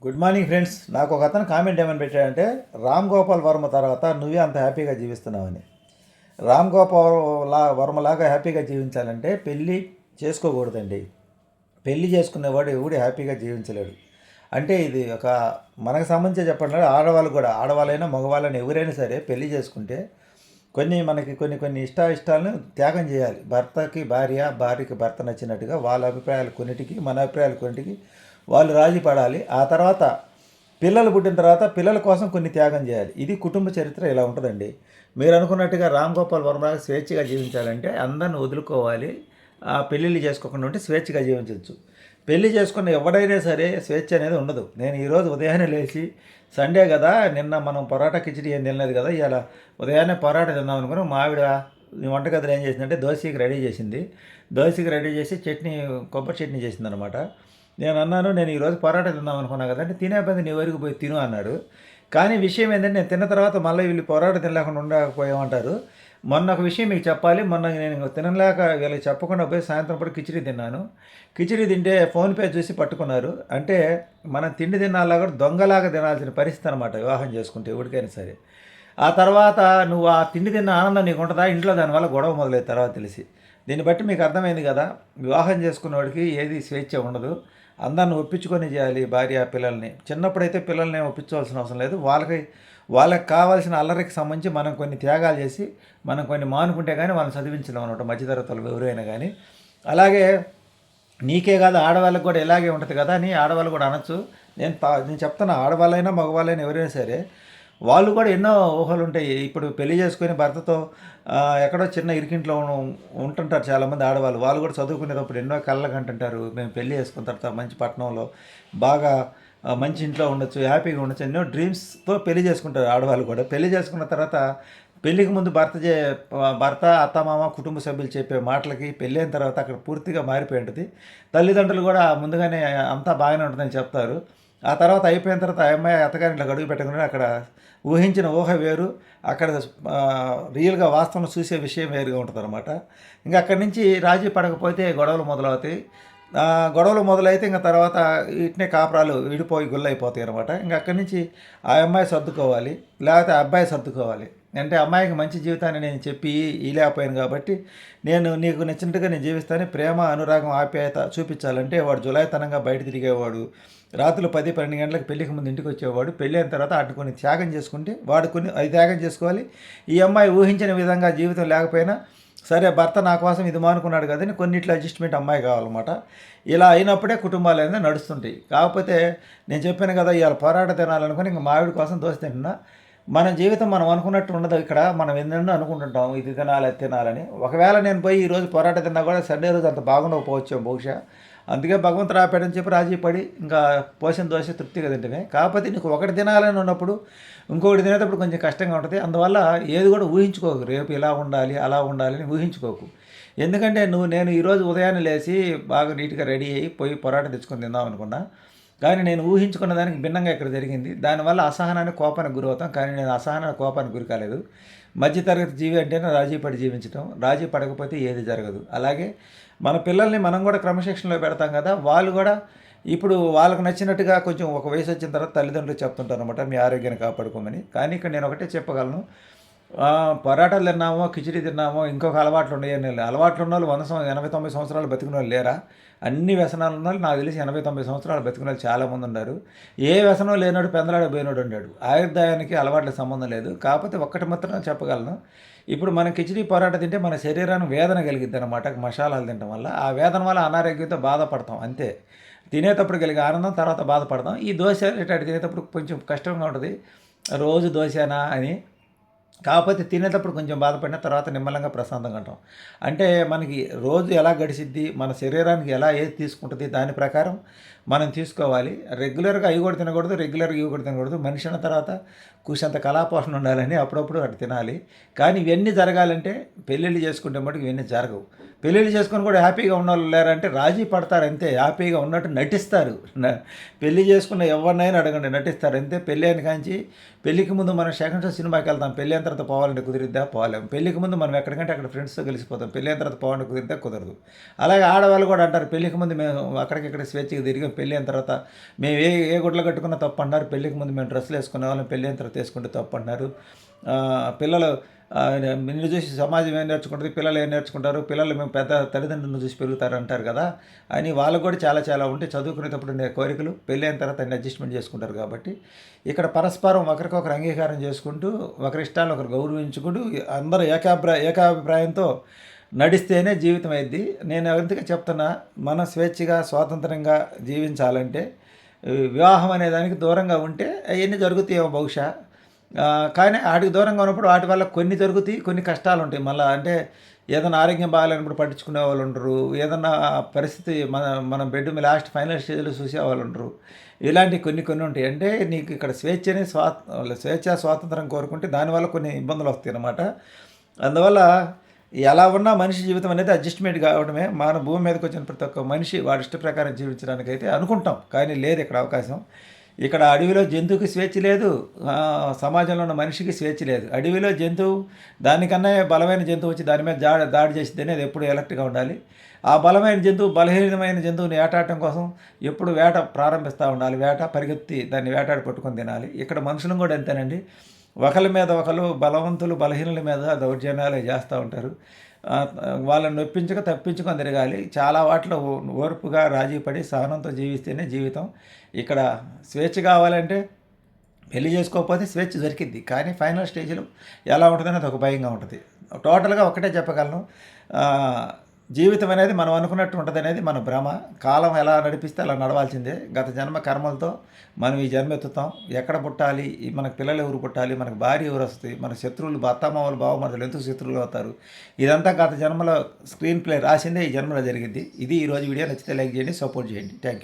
Good morning friends. నాకు ఒక అతను కామెంట్ ఏమని పెట్టాడంటే, రామ్ గోపాల్ వర్మ తర్వాత నువ్వే అంత హ్యాపీగా జీవిస్తున్నావని. రామ్ గోపాల్ వర్మలాగా హ్యాపీగా జీవించాలంటే పెళ్ళి చేసుకోకూడదండి. పెళ్ళి చేసుకునేవాడు ఎవడు హ్యాపీగా జీవించలేడు. అంటే ఇది ఒక మనకు సంబంధించి చెప్పండి, ఆడవాళ్ళు కూడా, ఆడవాళ్ళైనా మగవాళ్ళైనా ఎవరైనా సరే పెళ్ళి చేసుకుంటే మనకి కొన్ని ఇష్టాలను త్యాగం చేయాలి. భర్తకి భార్య, భార్యకి భర్త నచ్చినట్టుగా వాళ్ళ అభిప్రాయాలు కొన్నిటికి, మన అభిప్రాయాలు కొన్నిటికి వాళ్ళు రాజీ పడాలి. ఆ తర్వాత పిల్లలు పుట్టిన తర్వాత పిల్లల కోసం కొన్ని త్యాగం చేయాలి. ఇది కుటుంబ చరిత్ర ఇలా ఉంటుందండి. మీరు అనుకున్నట్టుగా రామ్ గోపాల్ వర్మ స్వేచ్ఛగా జీవించాలంటే అందరిని వదులుకోవాలి. పెళ్ళిళ్ళు చేసుకోకుండా ఉంటే స్వేచ్ఛగా జీవించవచ్చు. పెళ్లి చేసుకున్న ఎవడైనా సరే స్వేచ్ఛ అనేది ఉండదు. నేను ఈరోజు ఉదయాన్నే లేచి, సండే కదా, నిన్న మనం పొరాటా కిచిడి ఏం తినలేదు కదా, ఇలా ఉదయాన్నే పొరాటా తిందాం అనుకుని మా ఆవిడ వంటగదిలో ఏం చేసిందంటే దోశకి రెడీ చేసింది. దోశకి రెడీ చేసి కొబ్బరి చట్నీ చేసింది అనమాట. నేను అన్నాను, నేను ఈరోజు పొరాటా తిందాం అనుకున్నా కదా అంటే, తినే పని నీ వరకు పోయి తిను అన్నాడు. కానీ విషయం ఏంటంటే, నేను తిన్న తర్వాత మళ్ళీ వీళ్ళు పొరాటా తినలేకుండా ఉండకపోయామంటారు. మొన్న ఒక విషయం మీకు చెప్పాలి. మొన్న నేను తినలేక వీళ్ళకి చెప్పకుండా పోయి సాయంత్రం పూట కిచిడి తిన్నాను. కిచిడి తింటే ఫోన్పే చూసి పట్టుకున్నారు. అంటే మనం తిండి తినాలా కూడా దొంగలాగా తినాల్సిన పరిస్థితి అనమాట వివాహం చేసుకుంటే ఎవరికైనా సరే. ఆ తర్వాత నువ్వు ఆ తిండి తిన్న ఆనందం నీకు ఉంటుందా? ఇంట్లో దానివల్ల గొడవ మొదలైన తర్వాత తెలిసి. దీన్ని బట్టి మీకు అర్థమైంది కదా, వివాహం చేసుకున్నవాడికి ఏది స్వేచ్ఛ ఉండదు. అందరిని ఒప్పించుకొని చేయాలి. భార్య పిల్లల్ని చిన్నప్పుడైతే పిల్లల్ని ఒప్పించవలసిన అవసరం లేదు. వాళ్ళకి కావాల్సిన అల్లరికి సంబంధించి మనం కొన్ని త్యాగాలు చేసి మనం కొన్ని మానుకుంటే కానీ వాళ్ళని చదివించలేం అనమాట, మధ్యతరగతులు ఎవరైనా కానీ. అలాగే నీకే కాదు, ఆడవాళ్ళకి కూడా ఇలాగే ఉంటుంది కదా అని ఆడవాళ్ళు కూడా అనొచ్చు. నేను చెప్తున్నా, ఆడవాళ్ళైనా మగవాళ్ళైనా ఎవరైనా సరే వాళ్ళు కూడా ఎన్నో ఊహలు ఉంటాయి. ఇప్పుడు పెళ్లి చేసుకొని భర్తతో ఎక్కడో చిన్న ఇరికింట్లో ఉంటుంటారు చాలామంది ఆడవాళ్ళు. వాళ్ళు కూడా చదువుకునేటప్పుడు ఎన్నో కళ్ళకు అంటుంటారు, మేము పెళ్లి చేసుకున్న తర్వాత మంచి పట్టణంలో బాగా మంచి ఇంట్లో ఉండొచ్చు, హ్యాపీగా ఉండొచ్చు, ఎన్నో డ్రీమ్స్తో పెళ్లి చేసుకుంటారు ఆడవాళ్ళు కూడా. పెళ్లి చేసుకున్న తర్వాత పెళ్ళికి ముందు భర్త అత్తమామ కుటుంబ సభ్యులు చెప్పే మాటలకి పెళ్ళైన తర్వాత అక్కడ పూర్తిగా మారిపోయి ఉంటుంది. తల్లిదండ్రులు కూడా ముందుగానే అంతా బాగానే ఉంటుందని చెప్తారు. ఆ తర్వాత అయిపోయిన తర్వాత ఆ అమ్మాయి అత్తగారింట్లో గడుగు పెట్టకుండా అక్కడ ఊహించిన ఊహ వేరు, అక్కడ రియల్గా వాస్తవం చూసే విషయం వేరుగా ఉంటుంది అనమాట. ఇంకా అక్కడి నుంచి రాజీ పడకపోతే గొడవలు మొదలవుతాయి. గొడవలు మొదలైతే ఇంకా తర్వాత ఇట్నే కాపురాలు విడిపోయి గుల్లైపోతాయి అనమాట. ఇంకా అక్కడి నుంచి ఆ అమ్మాయి సర్దుకోవాలి, లేకపోతే ఆ అబ్బాయి సర్దుకోవాలి. అంటే అమ్మాయికి మంచి జీవితాన్ని నేను చెప్పి ఇలేకపోయాను కాబట్టి నీకు నచ్చినట్టుగా నేను జీవిస్తాను, ప్రేమ అనురాగం ఆప్యాయత చూపించాలంటే వాడు జులాయితనంగా బయట తిరిగేవాడు, రాత్రులు 10-12 గంటలకు పెళ్ళికి ముందు ఇంటికి వచ్చేవాడు. పెళ్ళి అయిన తర్వాత అటు కొన్ని త్యాగం చేసుకుంటే వాడు అది త్యాగం చేసుకోవాలి. ఈ అమ్మాయి ఊహించిన విధంగా జీవితం లేకపోయినా సరే, భర్త నా కోసం ఇది మానుకున్నాడు కదని కొన్నిట్లో అడ్జస్ట్మెంట్ అమ్మాయి కావాలన్నమాట. ఇలా అయినప్పుడే కుటుంబాలు అనేది నడుస్తుంటాయి. కాకపోతే నేను చెప్పాను కదా, ఇవాళ పోరాట తినాలనుకుని ఇంకా మావిడి కోసం దోశ తింటున్నా. మన జీవితం మనం అనుకున్నట్టు ఉండదు. ఇక్కడ మనం ఎన్నెన్నో అనుకుంటుంటాం, ఇది తినాలి అది తినాలని. ఒకవేళ నేను పోయి ఈరోజు పొరాట తిన్నా కూడా సండే రోజు అంత బాగుండకపోవచ్చు బహుశా. అందుకే భగవంతుడు ఆపాడని చెప్పి రాజీ పడి ఇంకా పోసిన దోశ తృప్తిగా తింటమే. కాకపోతే నీకు ఒకటి తినాలని ఉన్నప్పుడు ఇంకొకటి తినేటప్పుడు కొంచెం కష్టంగా ఉంటుంది. అందువల్ల ఏది కూడా ఊహించుకోకు, రేపు ఇలా ఉండాలి అలా ఉండాలి అని ఊహించుకోకు. ఎందుకంటే నేను ఈరోజు ఉదయాన్నే లేచి బాగా నీట్గా రెడీ అయ్యి పోయి పొరాట తెచ్చుకొని తిందాం అనుకున్నా. కానీ నేను ఊహించుకున్న దానికి భిన్నంగా ఇక్కడ జరిగింది. దానివల్ల అసహనానికి కోపానికి గురవుతాం. కానీ నేను అసహనానికి కోపానికి గురి కాలేదు. మధ్యతరగతి జీవి అంటేనే రాజీ పడి జీవించడం. రాజీ పడకపోతే ఏది జరగదు. అలాగే మన పిల్లల్ని మనం కూడా క్రమశిక్షణలో పెడతాం కదా, వాళ్ళు కూడా ఇప్పుడు వాళ్ళకు నచ్చినట్టుగా కొంచెం ఒక వయసు వచ్చిన తర్వాత తల్లిదండ్రులు చెప్తుంటారు అనమాట, మీ ఆరోగ్యాన్ని కాపాడుకోమని. కానీ ఇక్కడ నేను ఒకటే చెప్పగలను, పరాటాలు తిన్నామో కిచిడి తిన్నామో ఇంకొక అలవాట్లు ఉన్నాయని. అలవాట్లు ఉన్న వాళ్ళు 89 సంవత్సరాలు బతికిన వాళ్ళు లేరా? అన్ని వ్యసనాలు ఉన్న వాళ్ళు నాకు తెలిసి 89 సంవత్సరాలు బతికిన వాళ్ళు చాలామంది ఉన్నారు. ఏ వ్యసనం లేనాడు పెందలాడ పోయినాడు ఉన్నాడు. ఆయుర్దాయానికి అలవాట్లకు సంబంధం లేదు. కాకపోతే ఒక్కటి మాత్రం చెప్పగలను, ఇప్పుడు మనం కిచిడి పొరాట తింటే మన శరీరానికి వేదన కలిగిద్ది అనమాట, మసాలాలు తినడం వల్ల. ఆ వేదన వల్ల అనారోగ్యంతో బాధపడతాం అంతే. తినేటప్పుడు కలిగే ఆనందం, తర్వాత బాధపడతాం. ఈ దోశ ఇట్లాంటి తినేటప్పుడు కొంచెం కష్టంగా ఉంటుంది, రోజు దోశనా అని. కాకపోతే తినేటప్పుడు కొంచెం బాధపడిన తర్వాత నిమ్మలంగా ప్రశాంతంగా ఉంటాం. అంటే మనకి రోజు ఎలా గడిచిద్ది, మన శరీరానికి ఎలా ఏది తీసుకుంటుంది దాని ప్రకారం మనం తీసుకోవాలి. రెగ్యులర్గా అవి కూడా తినకూడదు, రెగ్యులర్గా ఇవి కూడా తినకూడదు. మనిషి అన్న తర్వాత కూసంత కళాపోషణ ఉండాలని అప్పుడప్పుడు అటు తినాలి. కానీ ఇవన్నీ జరగాలంటే పెళ్ళిళ్ళు చేసుకుంటే మటుకు ఇవన్నీ జరగవు. పెళ్ళిళ్ళు చేసుకొని కూడా హ్యాపీగా ఉన్న వాళ్ళు లేరంటే రాజీ పడతారు అంతే, హ్యాపీగా ఉన్నట్టు నటిస్తారు. పెళ్లి చేసుకున్న ఎవరినైనా అడగండి, నటిస్తారు అంతే. పెళ్ళి అయిన కాంచి పెళ్ళికి ముందు మనం సెకండ్ షో సినిమాకి వెళ్తాం, పెళ్ళి అయిన తర్వాత పోవాలంటే కుదిరిద్దా? పోలేం. పెళ్ళికి ముందు మనం ఎక్కడికంటే అక్కడ ఫ్రెండ్స్తో కలిసిపోతాం, పెళ్ళి అయిన తర్వాత పోవాలంటే కుదిరిద్దా? కుదరదు. అలాగే ఆడవాళ్ళు కూడా అంటారు, పెళ్ళికి ముందు మేము అక్కడికిక్కడ స్వేచ్ఛగా తిరిగాం, పిల్లలకి పెళ్ళి అయిన తర్వాత మేము ఏ ఏ గుడ్లు కట్టుకున్నా తప్పు అంటున్నారు, పెళ్ళికి ముందు మేము డ్రెస్సులు వేసుకునే వాళ్ళం, పెళ్ళి అయిన తర్వాత వేసుకుంటే తప్పు అంటున్నారు. పిల్లలు నిన్ను చూసి సమాజం ఏం నేర్చుకుంటుంది, పిల్లలు ఏం నేర్చుకుంటారు, పిల్లలు మేము పెద్ద తల్లిదండ్రులను చూసి పెరుగుతారు అంటారు కదా అని వాళ్ళకు కూడా చాలా చాలా ఉంటే చదువుకునేటప్పుడు ఉండే కోరికలు పెళ్ళి అయిన తర్వాత అన్ని అడ్జస్ట్మెంట్ చేసుకుంటారు. కాబట్టి ఇక్కడ పరస్పరం ఒకరికొకరు అంగీకారం చేసుకుంటూ ఒకరి ఇష్టాలను ఒకరు గౌరవించుకుంటూ అందరూ ఏకాభిప్రాయంతో నడిస్తేనే జీవితం అయింది. నేను అందుకే చెప్తున్నా, మనం స్వేచ్ఛగా స్వాతంత్రంగా జీవించాలంటే వివాహం అనే దానికి దూరంగా ఉంటే అవన్నీ జరుగుతాయేమో బహుశా. కానీ వాటికి దూరంగా ఉన్నప్పుడు వాటి వల్ల కొన్ని జరుగుతాయి, కొన్ని కష్టాలు ఉంటాయి మళ్ళీ. అంటే ఏదైనా ఆరోగ్యం బాగాలేనప్పుడు పట్టించుకునే వాళ్ళు ఉండరు, ఏదన్నా పరిస్థితి మనం బెడ్ మీద లాస్ట్ ఫైనల్ స్టేజ్లో చూసేవాళ్ళు ఉండరు. ఇలాంటివి కొన్ని కొన్ని ఉంటాయి. అంటే నీకు ఇక్కడ స్వాతంత్రం కోరుకుంటే దానివల్ల కొన్ని ఇబ్బందులు వస్తాయి అన్నమాట. అందువల్ల ఎలా ఉన్నా మనిషి జీవితం అనేది అడ్జస్ట్మెంట్ కావడమే. మన భూమి మీదకి వచ్చిన ప్రతి ఒక్క మనిషి వాడి ఇష్ట ప్రకారం జీవించడానికైతే అనుకుంటాం, కానీ లేదు ఇక్కడ అవకాశం. ఇక్కడ అడవిలో జంతువుకి స్వేచ్ఛ లేదు, సమాజంలో ఉన్న మనిషికి స్వేచ్ఛ లేదు. అడవిలో జంతువు దానికన్నా బలమైన జంతువు వచ్చి దాని మీద దాడి చేసిద్దని అది ఎప్పుడు ఎలర్ట్గా ఉండాలి. ఆ బలమైన జంతువు బలహీనమైన జంతువుని వేటాడటం కోసం ఎప్పుడు వేట ప్రారంభిస్తూ ఉండాలి. పరిగెత్తి దాన్ని వేటాడి పట్టుకొని తినాలి. ఇక్కడ మనుషులను కూడా అంతేనండి. ఒకరి మీద ఒకరు బలవంతులు బలహీనుల మీద దౌర్జన్యాలు చేస్తూ ఉంటారు. వాళ్ళని నొప్పించక తప్పించుకొని తిరగాలి. చాలా వాటిలో ఓర్పుగా రాజీపడి సహనంతో జీవిస్తేనే జీవితం. ఇక్కడ స్వేచ్ఛ కావాలంటే పెళ్లి చేసుకోకపోతే స్వేచ్ఛ దొరికిద్ది, కానీ ఫైనల్ స్టేజ్లో ఎలా ఉంటుందని అది ఒక భయంగా ఉంటుంది. టోటల్గా ఒకటే చెప్పగలను, జీవితం అనేది మనం అనుకున్నట్టు ఉంటుంది అనేది మన భ్రమ. కాలం ఎలా నడిపిస్తే అలా నడవాల్సిందే. గత జన్మ కర్మలతో మనం ఈ జన్మ ఎత్తుతాం. ఎక్కడ పుట్టాలి, మనకు పిల్లలు ఎవరు పుట్టాలి, మనకు భార్య ఎవరు వస్తుంది, మన శత్రువులు అత్తమామలు బావమరుదులు ఎందుకు శత్రువులు అవుతారు, ఇదంతా గత జన్మలో స్క్రీన్ ప్లే రాసిందే ఈ జన్మలో జరిగింది. ఇది ఈరోజు వీడియో. నచ్చితే లైక్ చేయండి, సపోర్ట్ చేయండి. Thank you.